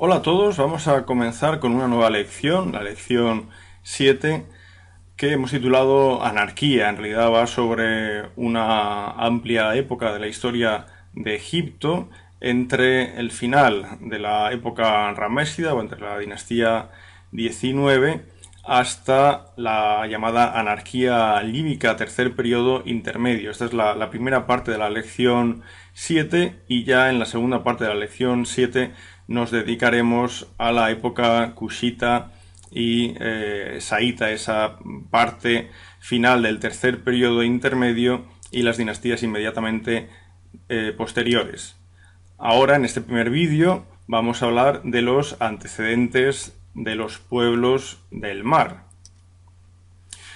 Hola a todos, vamos a comenzar con una nueva lección, la lección 7, que hemos titulado Anarquía. En realidad va sobre una amplia época de la historia de Egipto, entre el final de la época ramésida o entre la dinastía 19 hasta la llamada anarquía líbica, tercer periodo intermedio. Esta es la primera parte de la lección 7 y ya en la segunda parte de la lección 7 nos dedicaremos a la época kushita y saíta, esa parte final del tercer periodo intermedio y las dinastías inmediatamente posteriores. Ahora, en este primer vídeo, vamos a hablar de los antecedentes de los pueblos del mar.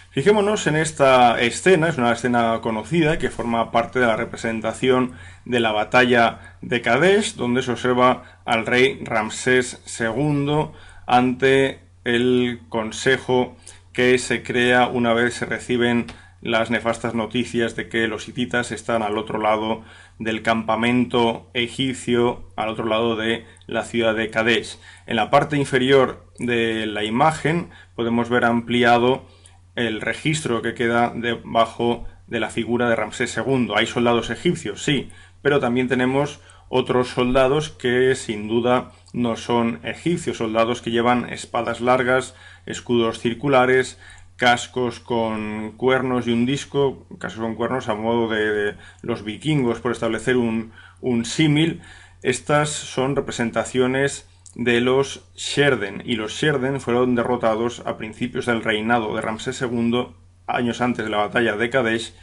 Fijémonos en esta escena, es una escena conocida que forma parte de la representación de la batalla de Kadesh, donde se observa al rey Ramsés II ante el consejo que se crea una vez se reciben las nefastas noticias de que los hititas están al otro lado del campamento egipcio, al otro lado de la ciudad de Kadesh. En la parte inferior de la imagen podemos ver ampliado el registro que queda debajo de la figura de Ramsés II. Hay soldados egipcios, sí, pero también tenemos otros soldados que sin duda no son egipcios, soldados que llevan espadas largas, escudos circulares, cascos con cuernos y un disco, cascos con cuernos a modo de los vikingos, por establecer un símil. Estas son representaciones de los Sherden, y los Sherden fueron derrotados a principios del reinado de Ramsés II, años antes de la batalla de Kadesh,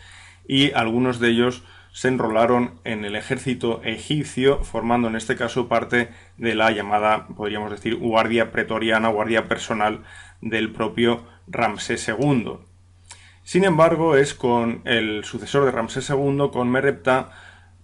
y algunos de ellos se enrolaron en el ejército egipcio, formando en este caso parte de la llamada, podríamos decir, guardia pretoriana, guardia personal del propio Ramsés II. Sin embargo, es con el sucesor de Ramsés II, con Mereptah,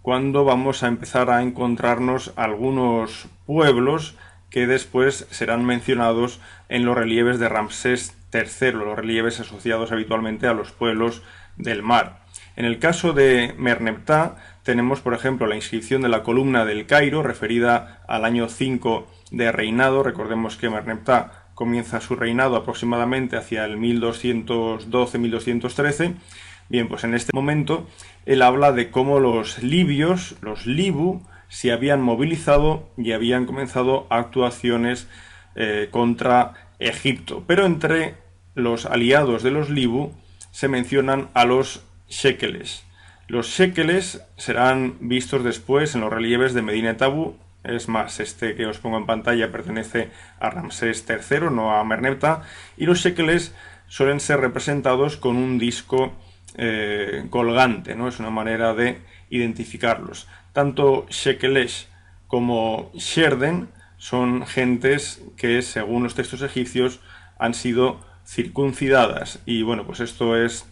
cuando vamos a empezar a encontrarnos algunos pueblos que después serán mencionados en los relieves de Ramsés III, los relieves asociados habitualmente a los pueblos del mar. En el caso de Merneptah tenemos, por ejemplo, la inscripción de la columna del Cairo, referida al año 5 de reinado. Recordemos que Merneptah comienza su reinado aproximadamente hacia el 1212-1213. Bien, pues en este momento él habla de cómo los libios, los libu, se habían movilizado y habían comenzado actuaciones contra Egipto. Pero entre los aliados de los libu se mencionan a los shekeles. Los shekeles serán vistos después en los relieves de Medina Tabu. Es más, este que os pongo en pantalla pertenece a Ramsés III, no a Merneptah, y los shekeles suelen ser representados con un disco colgante, ¿no? Es una manera de identificarlos. Tanto Shekelesh como Sherden son gentes que, según los textos egipcios, han sido circuncidadas. Y bueno, pues esto es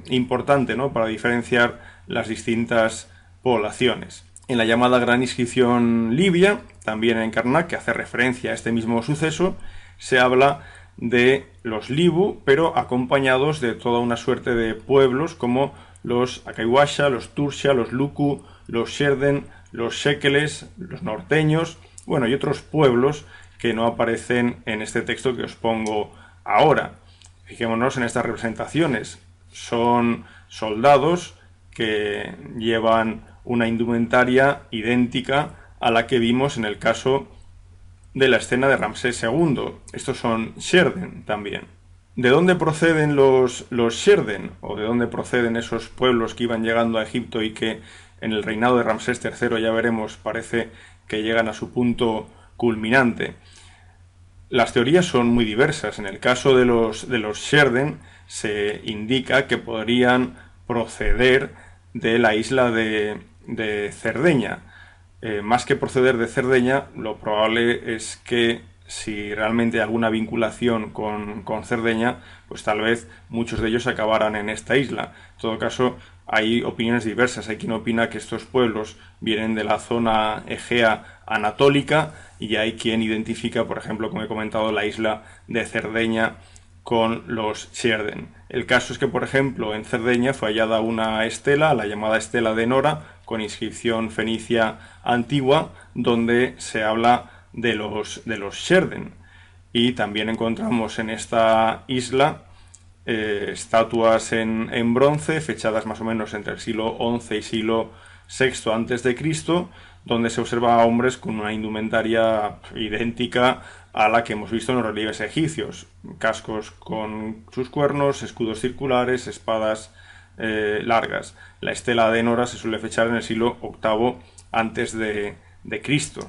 importante, ¿no?, para diferenciar las distintas poblaciones. En la llamada Gran Inscripción Libia, también en Karnak, que hace referencia a este mismo suceso, se habla de los Libu, pero acompañados de toda una suerte de pueblos como los Akaiwasha, los Tursha, los Luku, los Sherden, los Shekeles, los norteños, bueno, y otros pueblos que no aparecen en este texto que os pongo ahora. Fijémonos en estas representaciones. Son soldados que llevan una indumentaria idéntica a la que vimos en el caso de la escena de Ramsés II. Estos son Sherden también. ¿De dónde proceden los Sherden? ¿O de dónde proceden esos pueblos que iban llegando a Egipto y que en el reinado de Ramsés III, ya veremos, parece que llegan a su punto culminante? Las teorías son muy diversas. En el caso de los Sherden se indica que podrían proceder de la isla de Cerdeña. Más que proceder de Cerdeña, lo probable es que si realmente hay alguna vinculación con Cerdeña, pues tal vez muchos de ellos acabaran en esta isla. En todo caso, hay opiniones diversas. Hay quien opina que estos pueblos vienen de la zona egea anatólica y hay quien identifica, por ejemplo, como he comentado, la isla de Cerdeña con los Sherden. El caso es que, por ejemplo, en Cerdeña fue hallada una estela, la llamada estela de Nora, con inscripción fenicia antigua, donde se habla de los Sherden. Y también encontramos en esta isla estatuas en bronce, fechadas más o menos entre el siglo XI y siglo VI antes de Cristo, donde se observa a hombres con una indumentaria idéntica a la que hemos visto en los relieves egipcios: cascos con sus cuernos, escudos circulares, espadas largas. La estela de Enora se suele fechar en el siglo VIII antes de Cristo.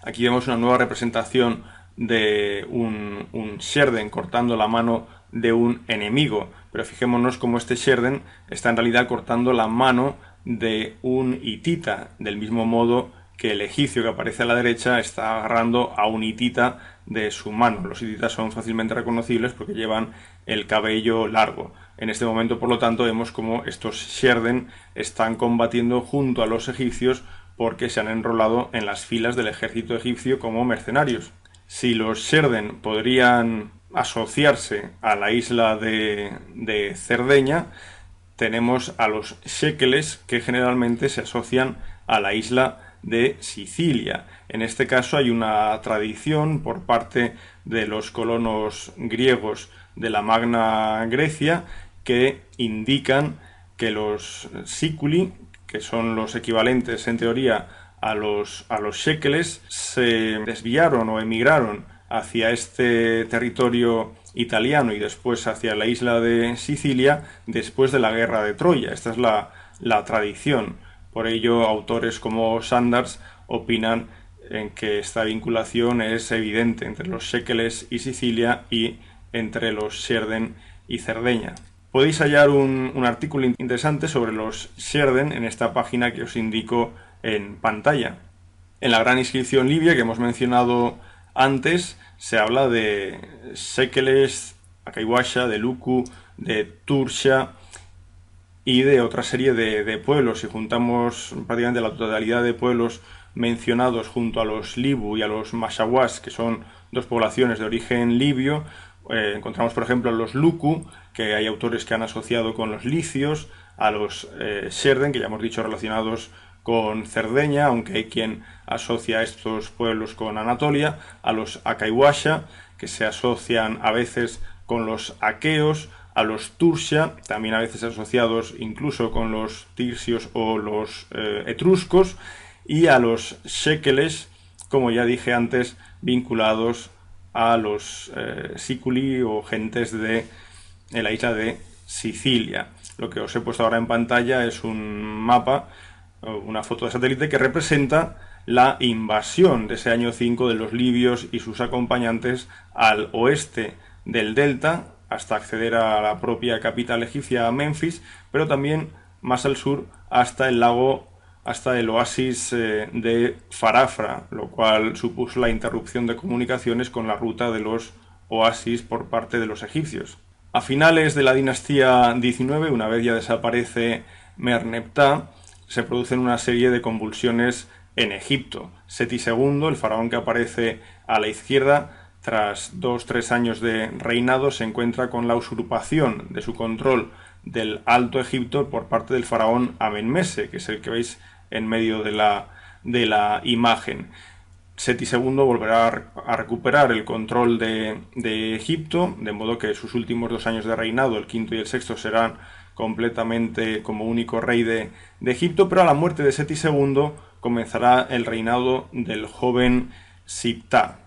Aquí vemos una nueva representación de un Sherden cortando la mano de un enemigo, pero fijémonos cómo este Sherden está en realidad cortando la mano de un hitita, del mismo modo que el egipcio que aparece a la derecha está agarrando a un hitita de su mano. Los hititas son fácilmente reconocibles porque llevan el cabello largo. En este momento, por lo tanto, vemos cómo estos Sherden están combatiendo junto a los egipcios porque se han enrolado en las filas del ejército egipcio como mercenarios. Si los Sherden podrían asociarse a la isla de Cerdeña, tenemos a los shekeles, que generalmente se asocian a la isla de Sicilia. En este caso hay una tradición por parte de los colonos griegos de la Magna Grecia que indican que los siculi, que son los equivalentes en teoría a los shekeles, se desviaron o emigraron hacia este territorio italiano y después hacia la isla de Sicilia después de la guerra de Troya. Esta es la tradición. Por ello, autores como Sanders opinan en que esta vinculación es evidente entre los shekeles y Sicilia y entre los Sherden y Cerdeña. Podéis hallar un artículo interesante sobre los Sherden en esta página que os indico en pantalla. En la gran inscripción libia que hemos mencionado antes se habla de shekeles, Akaiwasha, de Luku, de Tursha y de otra serie de pueblos. Si juntamos prácticamente la totalidad de pueblos mencionados junto a los Libu y a los Mashawas, que son dos poblaciones de origen libio, encontramos por ejemplo los Luku, que hay autores que han asociado con los licios, a los Sherden, que ya hemos dicho relacionados con Cerdeña, aunque hay quien asocia a estos pueblos con Anatolia, a los Akaiwasha, que se asocian a veces con los aqueos, a los Tursha, también a veces asociados incluso con los tirsios o los etruscos, y a los shekeles, como ya dije antes, vinculados a los siculi o gentes de la isla de Sicilia. Lo que os he puesto ahora en pantalla es un mapa, una foto de satélite que representa la invasión de ese año 5 de los libios y sus acompañantes al oeste del delta hasta acceder a la propia capital egipcia, Menfis, pero también más al sur hasta el lago, hasta el oasis de Farafra, lo cual supuso la interrupción de comunicaciones con la ruta de los oasis por parte de los egipcios. A finales de la dinastía XIX, una vez ya desaparece Merneptah, se producen una serie de convulsiones en Egipto. Seti II, el faraón que aparece a la izquierda, tras 2-3 años de reinado, se encuentra con la usurpación de su control del Alto Egipto por parte del faraón Amenmese, que es el que veis en medio de la imagen. Seti II volverá a recuperar el control de Egipto, de modo que sus últimos 2 años de reinado, el quinto y el sexto, serán completamente como único rey de Egipto, pero a la muerte de Seti II comenzará el reinado del joven Siptah.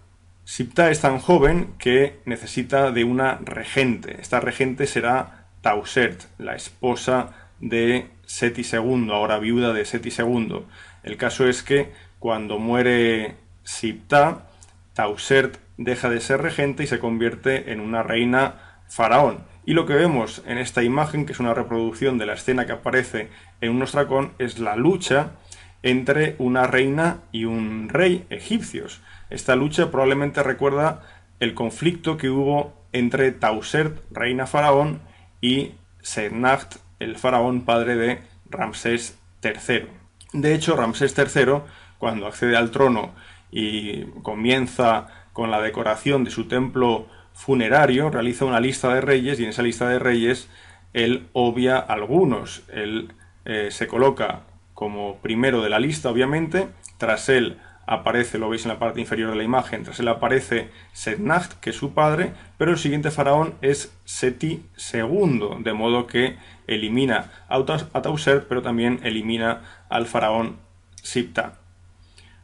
Siptah es tan joven que necesita de una regente. Esta regente será Tausert, la esposa de Seti II, ahora viuda de Seti II. El caso es que cuando muere Siptah, Tausert deja de ser regente y se convierte en una reina faraón. Y lo que vemos en esta imagen, que es una reproducción de la escena que aparece en un ostracón, es la lucha entre una reina y un rey egipcios. Esta lucha probablemente recuerda el conflicto que hubo entre Tausert, reina faraón, y Sennacht, el faraón padre de Ramsés III. De hecho, Ramsés III, cuando accede al trono y comienza con la decoración de su templo funerario, realiza una lista de reyes, y en esa lista de reyes él obvia algunos. Él se coloca como primero de la lista, obviamente, tras él aparece, lo veis en la parte inferior de la imagen, tras él aparece Setnacht, que es su padre, pero el siguiente faraón es Seti II, de modo que elimina a Tauser, pero también elimina al faraón Siptah.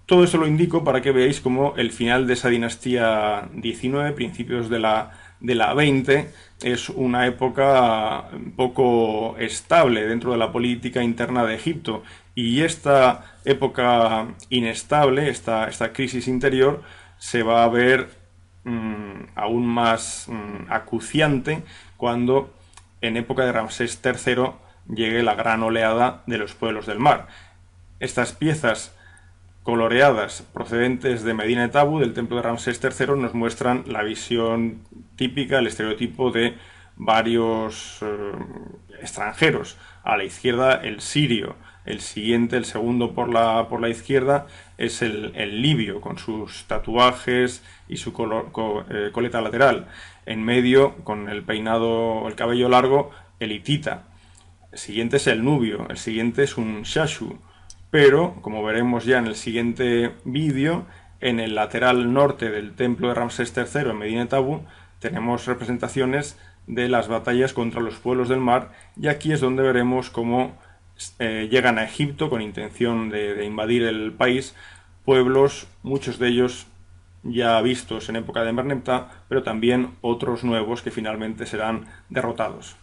Todo eso lo indico para que veáis cómo el final de esa dinastía 19, principios de la 20, es una época poco estable dentro de la política interna de Egipto. Y esta época inestable, esta crisis interior, se va a ver aún más acuciante cuando en época de Ramsés III llegue la gran oleada de los pueblos del mar. Estas piezas coloreadas procedentes de Medina Tabu, del templo de Ramsés III, nos muestran la visión típica, el estereotipo de varios extranjeros. A la izquierda el sirio, el siguiente, el segundo por la izquierda, es el libio, con sus tatuajes y su coleta lateral. En medio, con el peinado, el cabello largo, el hitita. El siguiente es el nubio, el siguiente es un shashu. Pero, como veremos ya en el siguiente vídeo, en el lateral norte del templo de Ramsés III en Medina Tabu tenemos representaciones de las batallas contra los pueblos del mar, y aquí es donde veremos cómo llegan a Egipto con intención de invadir el país pueblos, muchos de ellos ya vistos en época de Merneptah, pero también otros nuevos que finalmente serán derrotados.